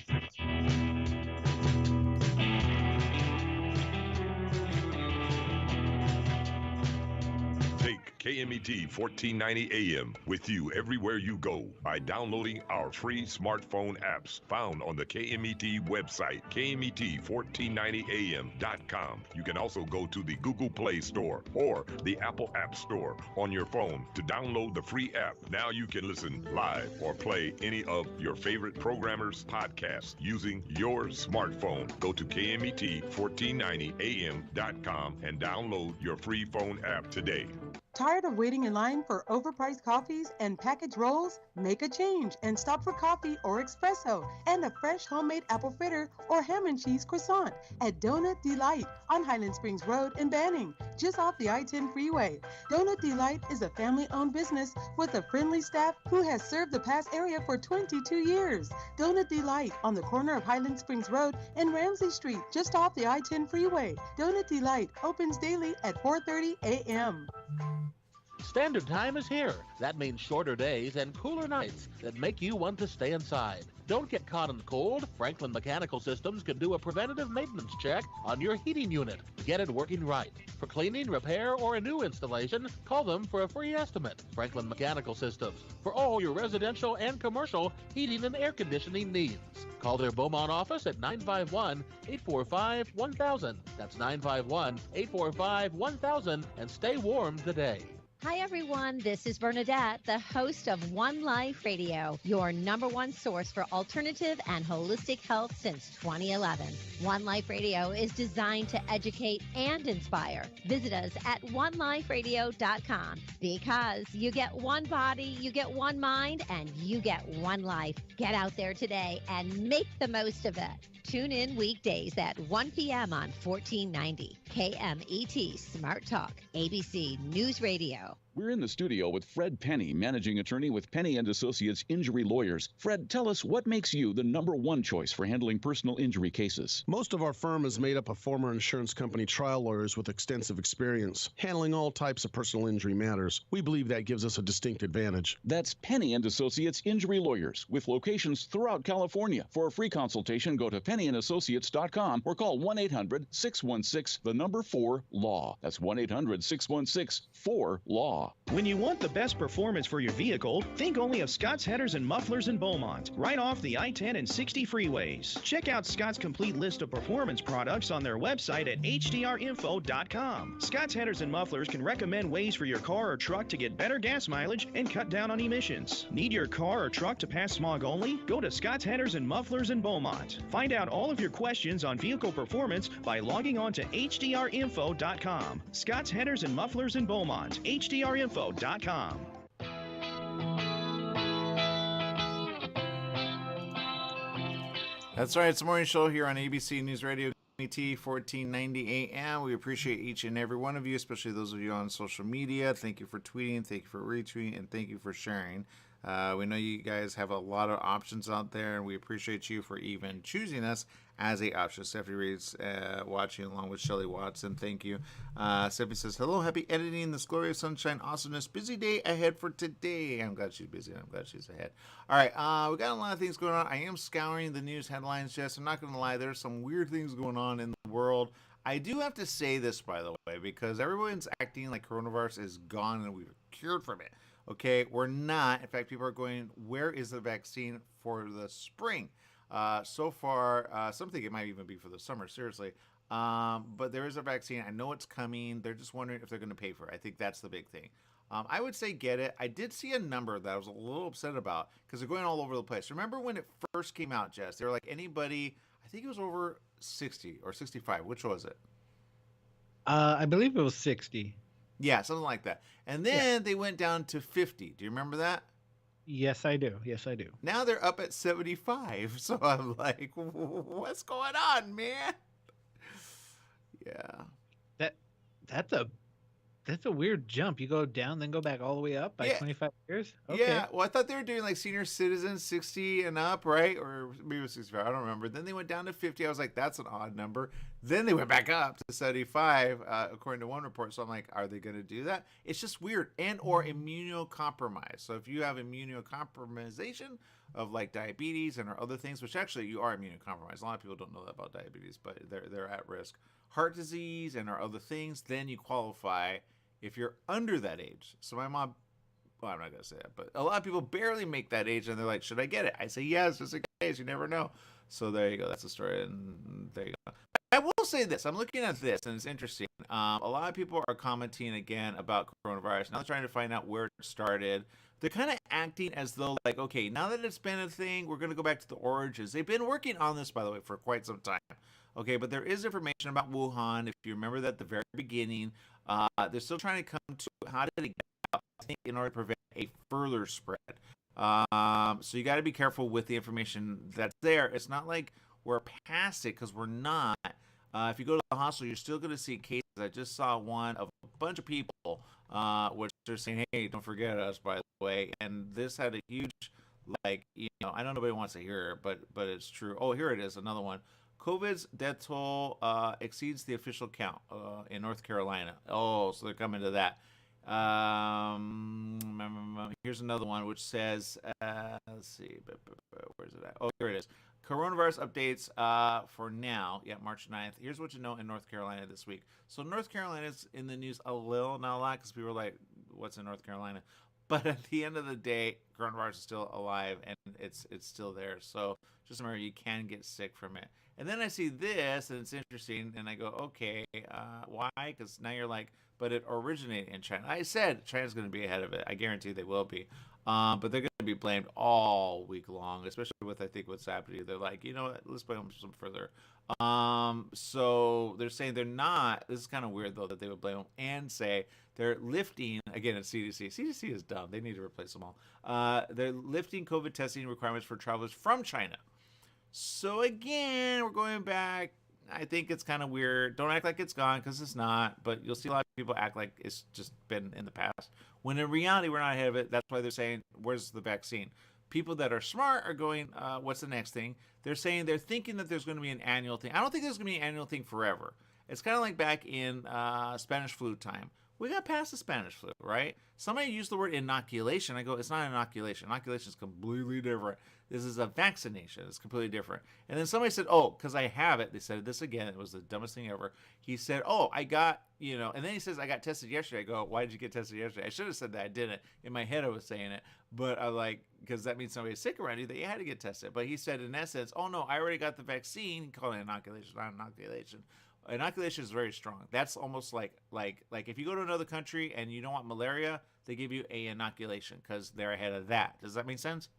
Take KMET 1490 AM with you everywhere you go by downloading our free smartphone apps found on the KMET website, KMET1490am.com. You can also go to the Google Play Store or the Apple App Store on your phone to download the free app. Now you can listen live or play any of your favorite programmers' podcasts using your smartphone. Go to KMET1490am.com and download your free phone app today. Tired of waiting in line for overpriced coffees and packaged rolls? Make a change and stop for coffee or espresso and a fresh homemade apple fritter or ham and cheese croissant at Donut Delight on Highland Springs Road in Banning, just off the I-10 freeway. Donut Delight is a family-owned business with a friendly staff who has served the past area for 22 years. Donut Delight on the corner of Highland Springs Road and Ramsey Street, just off the I-10 freeway. Donut Delight opens daily at 4:30 a.m. Standard time is here. That means shorter days and cooler nights that make you want to stay inside. Don't get caught in the cold. Franklin Mechanical Systems can do a preventative maintenance check on your heating unit. Get it working right. For cleaning, repair, or a new installation, call them for a free estimate. Franklin Mechanical Systems, for all your residential and commercial heating and air conditioning needs. Call their Beaumont office at 951-845-1000. That's 951-845-1000, and stay warm today. Hi, everyone. This is Bernadette, the host of One Life Radio, your number one source for alternative and holistic health since 2011. One Life Radio is designed to educate and inspire. Visit us at oneliferadio.com because you get one body, you get one mind, and you get one life. Get out there today and make the most of it. Tune in weekdays at 1 p.m. on 1490 KMET Smart Talk, ABC News Radio. We're in the studio with Fred Penny, managing attorney with Penny & Associates Injury Lawyers. Fred, tell us what makes you the number one choice for handling personal injury cases. Most of our firm is made up of former insurance company trial lawyers with extensive experience handling all types of personal injury matters. We believe that gives us a distinct advantage. That's Penny & Associates Injury Lawyers with locations throughout California. For a free consultation, go to pennyandassociates.com or call 1-800-616-4-LAW. That's 1-800-616-4-LAW. When you want the best performance for your vehicle, think only of Scott's Headers and Mufflers in Beaumont, right off the I-10 and 60 freeways. Check out Scott's complete list of performance products on their website at hdrinfo.com. Scott's Headers and Mufflers can recommend ways for your car or truck to get better gas mileage and cut down on emissions. Need your car or truck to pass smog only? Go to Scott's Headers and Mufflers in Beaumont. Find out all of your questions on vehicle performance by logging on to hdrinfo.com. Scott's Headers and Mufflers in Beaumont, hdrinfo.com. That's right. It's the morning show here on ABC News Radio. KMET 1490 AM. We appreciate each and every one of you, especially those of you on social media. Thank you for tweeting, thank you for retweeting, and thank you for sharing. We know you guys have a lot of options out there, and we appreciate you for even choosing us as a option. Stephanie Reed's watching along with Shelly Watson. Thank you. Stephanie says, hello, happy editing, this glorious sunshine, awesomeness, busy day ahead for today. I'm glad she's busy. I'm glad she's ahead. All right, we got a lot of things going on. I am scouring the news headlines, Jess. I'm not going to lie, there's some weird things going on in the world. I do have to say this, by the way, because everyone's acting like coronavirus is gone and we've cured from it. Okay, we're not. In fact, people are going, where is the vaccine for the spring? So far, some think it might even be for the summer, seriously. But there is a vaccine. I know it's coming. They're just wondering if they're going to pay for it. I think that's the big thing. I would say get it. I did see a number that I was a little upset about because they're going all over the place. Remember when it first came out, Jess? They were like, anybody, I think it was over 60 or 65. Which was it? I believe it was 60. Yeah, something like that. And then they went down to 50. Do you remember that? Yes, I do. Yes, I do. Now they're up at 75. So I'm like, what's going on, man? Yeah. That's a weird jump. You go down, then go back all the way up by 25 years? Okay. Yeah, well, I thought they were doing like senior citizens 60 and up, right? Or maybe it was 65. I don't remember. Then they went down to 50. I was like, that's an odd number. Then they went back up to 75, according to one report. So I'm like, are they going to do that? It's just weird. And or immunocompromised. So if you have immunocompromisation of like diabetes and or other things, which actually you are immunocompromised. A lot of people don't know that about diabetes, but they're at risk. Heart disease and or other things, then you qualify if you're under that age. So my mom, well, I'm not going to say that, but a lot of people barely make that age and they're like, should I get it? I say yes, just in case, you never know. So there you go. That's the story. And there you go. I will say this. I'm looking at this and it's interesting. A lot of people are commenting again about coronavirus. Now they're trying to find out where it started. They're kind of acting as though like, okay, now that it's been a thing, we're going to go back to the origins. They've been working on this, by the way, for quite some time. Okay, but there is information about Wuhan. If you remember that at the very beginning, they're still trying to come to how did it get out, I think, in order to prevent a further spread. So you got to be careful with the information that's there. It's not like we're past it because we're not. If you go to the hospital, you're still going to see cases. I just saw one of a bunch of people, which they're saying, hey, don't forget us, by the way. And this had a huge, like, you know, I know nobody wants to hear it, but it's true. Oh, here it is, another one. COVID's death toll exceeds the official count in North Carolina. Oh, so they're coming to that. Here's another one which says, let's see, where's it at? Oh, here it is. Coronavirus updates for now. Yeah, March 9th. Here's what you know in North Carolina this week. So North Carolina's in the news a little, not a lot, because people are like, what's in North Carolina? But at the end of the day, coronavirus is still alive and it's still there. So just remember, you can get sick from it. And then I see this, and it's interesting, and I go, okay, why? Because now you're like, but it originated in China. I said China's going to be ahead of it. I guarantee they will be. But they're going to be blamed all week long, especially with, I think, what's happening. They're like, you know what, let's blame them some further. So they're saying they're not. This is kind of weird, though, that they would blame them and say they're lifting, again, it's CDC. CDC is dumb. They need to replace them all. They're lifting COVID testing requirements for travelers from China. So again, we're going back. I think it's kind of weird. Don't act like it's gone because it's not. But you'll see a lot of people act like it's just been in the past. When in reality, we're not ahead of it. That's why they're saying, where's the vaccine? People that are smart are going, what's the next thing? They're saying they're thinking that there's going to be an annual thing. I don't think there's going to be an annual thing forever. It's kind of like back in Spanish flu time. We got past the Spanish flu, right? Somebody used the word inoculation. I go, it's not inoculation. Inoculation is completely different. This is a vaccination. It's completely different. And then somebody said, oh, because I have it. They said this again. It was the dumbest thing ever. He said, oh, I got, you know, and then he says, I got tested yesterday. I go, why did you get tested yesterday? I should have said that. I didn't. In my head, I was saying it. But I like, because that means somebody's sick around you, that you had to get tested. But he said, in essence, oh, no, I already got the vaccine. He called it inoculation, not inoculation. Inoculation is very strong. That's almost like if you go to another country and you don't want malaria, they give you a inoculation because they're ahead of that. Does that make sense?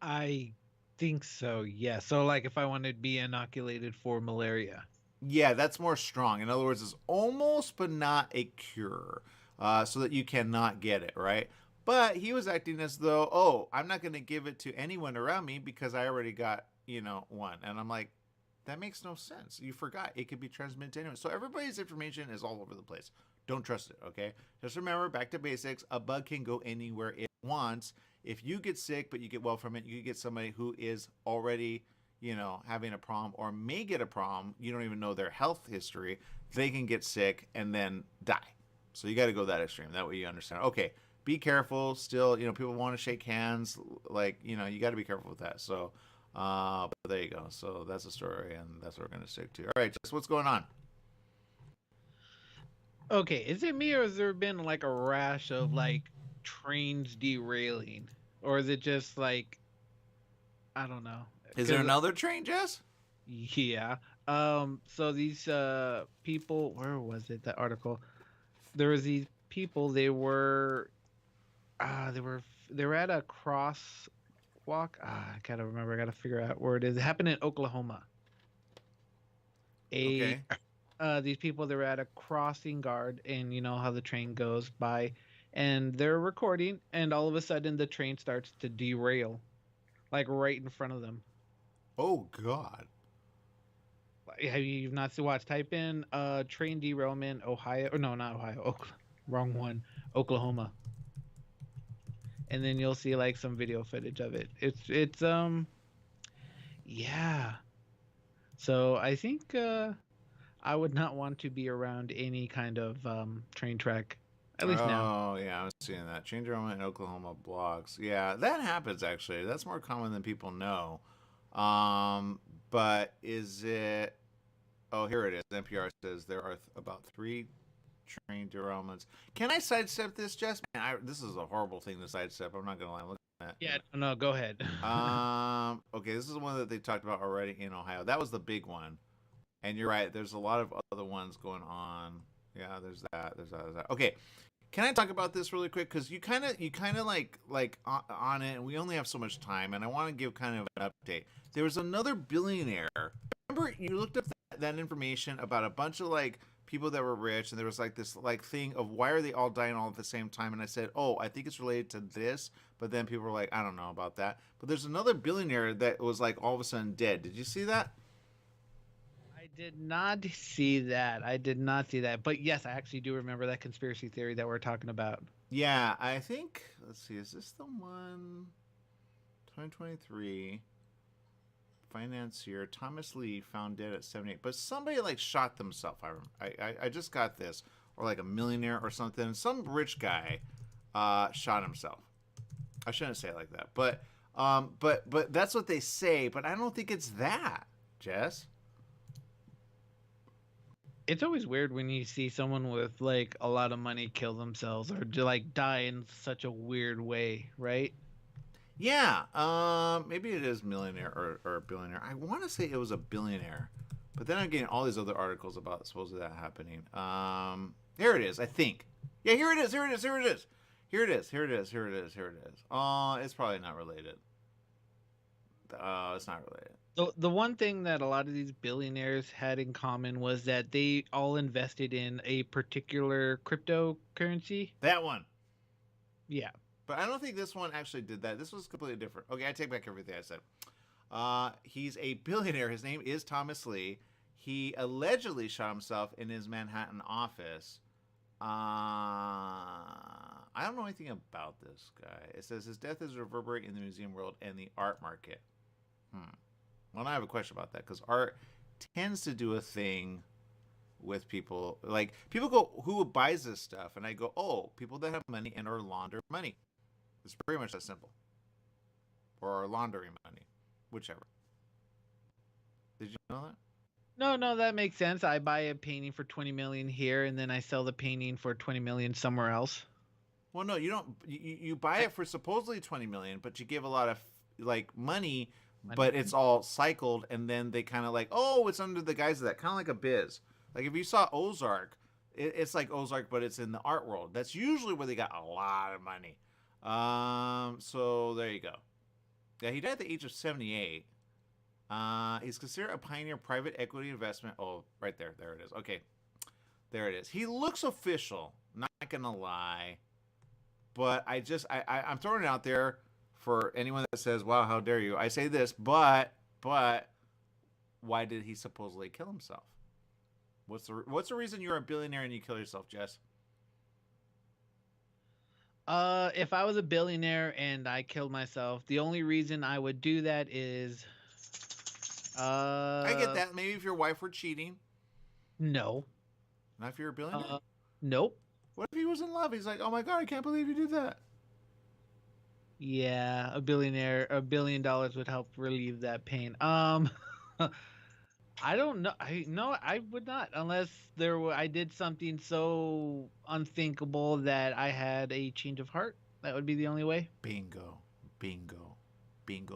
I think so, yeah. So like if I wanted to be inoculated for malaria. Yeah, that's more strong. In other words, it's almost but not a cure, so that you cannot get it, right? But he was acting as though, oh, I'm not going to give it to anyone around me because I already got, you know, one. And I'm like, That makes no sense. You forgot it could be transmitted anyway. So everybody's information is all over the place. Don't trust it, okay? Just remember, back to basics, a bug can go anywhere it wants. If you get sick but you get well from it, you get somebody who is already, having a problem or may get a problem. You don't even know their health history. They can get sick and then die. So you got to go that extreme. That way you understand. Okay, be careful. Still, people want to shake hands. You got to be careful with that. So, but there you go. So that's the story, and that's what we're going to stick to. All right, Jess, what's going on? Okay, is it me or has there been like a rash of like trains derailing? Or is it just like, I don't know. Is there another train, Jess? Yeah. So these people, where was it, that article? There was these people, they were at a crosswalk. I gotta remember, I gotta figure out where it is. It happened in Oklahoma. Okay. These people, they were at a crossing guard, and you know how the train goes by, and they're recording, and all of a sudden the train starts to derail, like right in front of them. Oh God. Have you not watched? Type in train derailment Ohio, or no, not Ohio, wrong one, Oklahoma, and then you'll see like some video footage of it. It's yeah. So I think I would not want to be around any kind of train track, at least now. Oh yeah, I was seeing that train derailment in Oklahoma blogs. Yeah, that happens actually. That's more common than people know. But is it? Oh, here it is. NPR says there are about 3 train derailments. Can I sidestep this, Jess? Man, this is a horrible thing to sidestep. I'm not gonna lie. Look at that. Yeah, no, go ahead. Okay, this is the one that they talked about already in Ohio. That was the big one. And you're right. There's a lot of other ones going on. Yeah, there's that. There's that. Okay, can I talk about this really quick? Because you kind of like on it, and we only have so much time, and I want to give kind of an update. There was another billionaire. Remember, you looked up that information about a bunch of like people that were rich, and there was like this like thing of why are they all dying all at the same time? And I said, oh, I think it's related to this. But then people were like, I don't know about that. But there's another billionaire that was like all of a sudden dead. Did you see that? I did not see that. But yes, I actually do remember that conspiracy theory that we're talking about. Yeah, I think, let's see, is this the one? 2023 financier Thomas Lee found dead at 78. But somebody like shot themselves. I just got this, or like a millionaire or something. Some rich guy shot himself. I shouldn't say it like that, but that's what they say. But I don't think it's that, Jess. It's always weird when you see someone with like a lot of money kill themselves or like die in such a weird way, right? Yeah, maybe it is millionaire or billionaire. I want to say it was a billionaire, but then I'm getting all these other articles about supposedly that happening. Here it is, I think. Yeah, here it is. It's probably not related. It's not related. The one thing that a lot of these billionaires had in common was that they all invested in a particular cryptocurrency. That one. Yeah. But I don't think this one actually did that. This was completely different. Okay, I take back everything I said. He's a billionaire. His name is Thomas Lee. He allegedly shot himself in his Manhattan office. I don't know anything about this guy. It says his death is reverberating in the museum world and the art market. Well, I have a question about that because art tends to do a thing with people. Like, people go, who buys this stuff? And I go, oh, people that have money and are launder money. It's pretty much that simple. Or are laundering money. Whichever. Did you know that? No, that makes sense. I buy a painting for 20 million here, and then I sell the painting for 20 million somewhere else. Well, no, you don't. You buy it for supposedly 20 million, but you give a lot of like money, but it's all cycled, and then they kind of like, oh, it's under the guise of that, kind of like a biz. Like if you saw Ozark, it's like Ozark, but it's in the art world. That's usually where they got a lot of money. So there you go. Yeah, he died at the age of 78. He's considered a pioneer of private equity investment. Oh, right there. There it is. Okay. There it is. He looks official. Not gonna lie. But I'm throwing it out there for anyone that says, wow, how dare you. I say this, but why did he supposedly kill himself? What's the reason you're a billionaire and you kill yourself, Jess? If I was a billionaire and I killed myself, the only reason I would do that is I get that. Maybe if your wife were cheating. No. Not if you're a billionaire? Nope. What if he was in love? He's like, oh my God, I can't believe you did that. Yeah, $1 billion would help relieve that pain. I don't know. I would not, unless I did something so unthinkable that I had a change of heart. That would be the only way. Bingo. Thank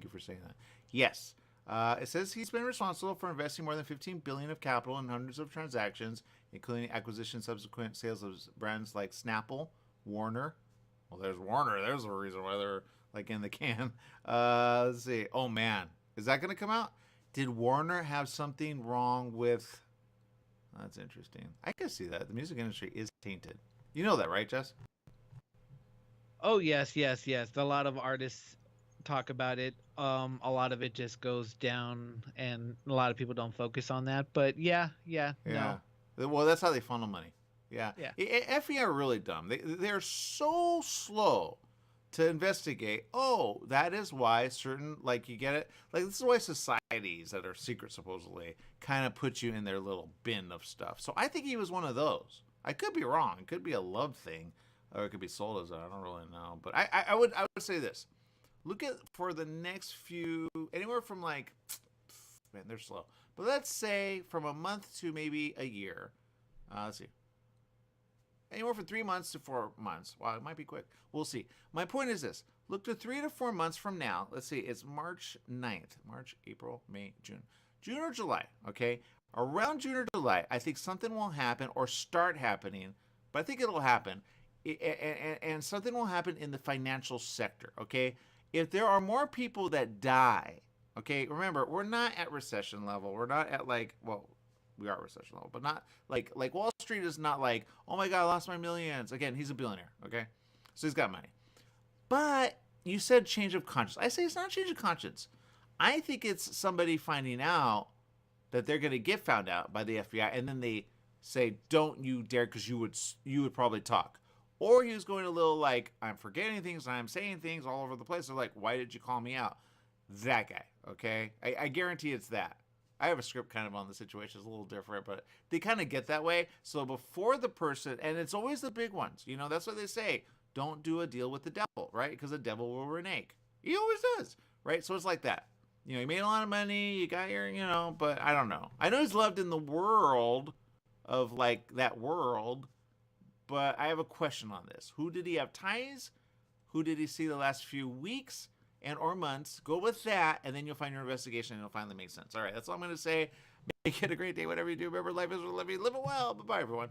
you for saying that. Yes. It says he's been responsible for investing more than $15 billion of capital in hundreds of transactions, including acquisition, subsequent sales of brands like Snapple, Warner. Well, there's Warner. There's a reason why they're like in the can. Let's see. Oh man, is that going to come out? Did Warner have something wrong with? That's interesting. I can see that the music industry is tainted. You know that, right, Jess? Oh yes. A lot of artists talk about it. A lot of it just goes down, and a lot of people don't focus on that. But yeah. No. Well, that's how they funnel money. Yeah. FBI are really dumb. They're so slow to investigate. Oh, that is why certain, like, you get it. Like, this is why societies that are secret, supposedly, kind of put you in their little bin of stuff. So I think he was one of those. I could be wrong. It could be a love thing, or it could be sold as that. I don't really know. But I would say this. Look at, for the next few, anywhere from like, man, they're slow. But let's say from a month to maybe a year. Let's see. Anywhere from 3 months to 4 months. Wow, it might be quick. We'll see. My point is this. Look to 3 to 4 months from now. Let's see. It's March 9th. March, April, May, June. June or July, okay? Around June or July, I think something will happen or start happening. But I think it'll happen. And something will happen in the financial sector, okay? If there are more people that die, okay? Remember, we're not at recession level. We're not at like, well, we are at recession level, but not like Wall Street is not like, oh my God, I lost my millions. Again, he's a billionaire, okay? So he's got money. But you said change of conscience. I say it's not change of conscience. I think it's somebody finding out that they're going to get found out by the FBI, and then they say, don't you dare, because you would probably talk. Or he was going a little like, I'm forgetting things, I'm saying things all over the place. They're like, why did you call me out? That guy, okay? I guarantee it's that. I have a script kind of on the situation. It's a little different, but they kind of get that way. So before the person, and it's always the big ones, you know, that's what they say. Don't do a deal with the devil, right? Because the devil will renege. He always does, right? So it's like that. You know, you made a lot of money, you got your, you know, but I don't know. I know he's loved in the world of like that world, but I have a question on this. Who did he have ties? Who did he see the last few weeks and or months? Go with that, and then you'll find your investigation, and it'll finally make sense. All right, that's all I'm going to say. Make it a great day, whatever you do. Remember, life is what live it well. Bye-bye, everyone.